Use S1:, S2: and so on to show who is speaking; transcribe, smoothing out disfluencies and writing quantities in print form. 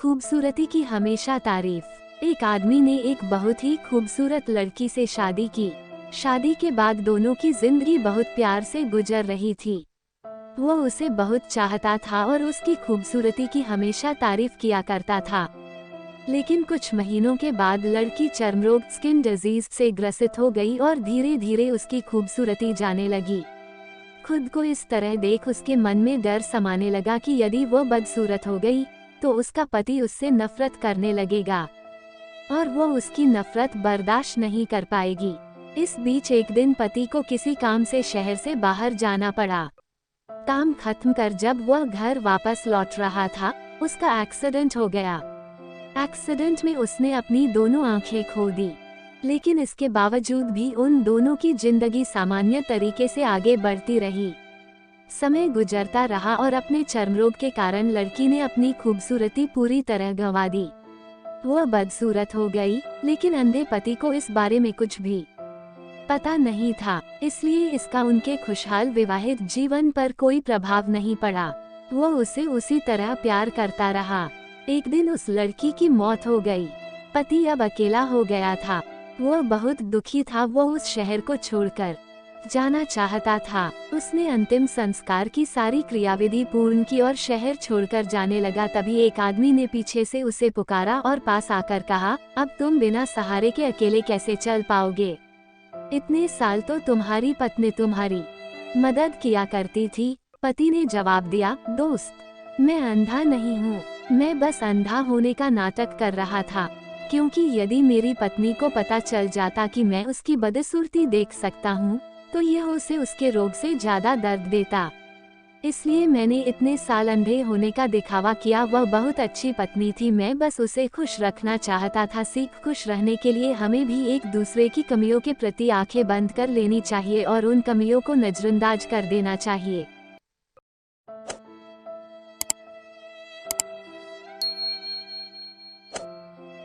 S1: खूबसूरती की हमेशा तारीफ। एक आदमी ने एक बहुत ही खूबसूरत लड़की से शादी की। शादी के बाद दोनों की जिंदगी बहुत प्यार से गुजर रही थी। वो उसे बहुत चाहता था और उसकी खूबसूरती की हमेशा तारीफ किया करता था। लेकिन कुछ महीनों के बाद लड़की चर्मरोग स्किन डिजीज से ग्रसित हो गई और धीरे धीरे उसकी खूबसूरती जाने लगी। खुद को इस तरह देख उसके मन में डर समाने लगा कि यदि वो बदसूरत हो गई तो उसका पति उससे नफरत करने लगेगा और वो उसकी नफरत बर्दाश्त नहीं कर पाएगी। इस बीच एक दिन पति को किसी काम से शहर से बाहर जाना पड़ा। काम खत्म कर जब वह घर वापस लौट रहा था, उसका एक्सीडेंट हो गया। एक्सीडेंट में उसने अपनी दोनों आंखें खो दी, लेकिन इसके बावजूद भी उन दोनों की जिंदगी सामान्य तरीके से आगे बढ़ती रही। समय गुजरता रहा और अपने चर्मरोग के कारण लड़की ने अपनी खूबसूरती पूरी तरह गंवा दी। वह बदसूरत हो गई, लेकिन अंधे पति को इस बारे में कुछ भी पता नहीं था, इसलिए इसका उनके खुशहाल विवाहित जीवन पर कोई प्रभाव नहीं पड़ा। वो उसे उसी तरह प्यार करता रहा। एक दिन उस लड़की की मौत हो गई। पति अब अकेला हो गया था। वह बहुत दुखी था। वो उस शहर को छोड़कर जाना चाहता था। उसने अंतिम संस्कार की सारी क्रियाविधि पूर्ण की और शहर छोड़कर जाने लगा। तभी एक आदमी ने पीछे से उसे पुकारा और पास आकर कहा, अब तुम बिना सहारे के अकेले कैसे चल पाओगे? इतने साल तो तुम्हारी पत्नी तुम्हारी मदद किया करती थी। पति ने जवाब दिया, दोस्त, मैं अंधा नहीं हूँ, मैं बस अंधा होने का नाटक कर रहा था, क्योंकि यदि मेरी पत्नी को पता चल जाता कि मैं उसकी बदसूरती देख सकता हूँ तो यह उसे उसके रोग से ज्यादा दर्द देता। इसलिए मैंने इतने साल अंधे होने का दिखावा किया। वह बहुत अच्छी पत्नी थी, मैं बस उसे खुश रखना चाहता था। सीख, खुश रहने के लिए हमें भी एक दूसरे की कमियों के प्रति आंखें बंद कर लेनी चाहिए और उन कमियों को नजरअंदाज कर देना चाहिए।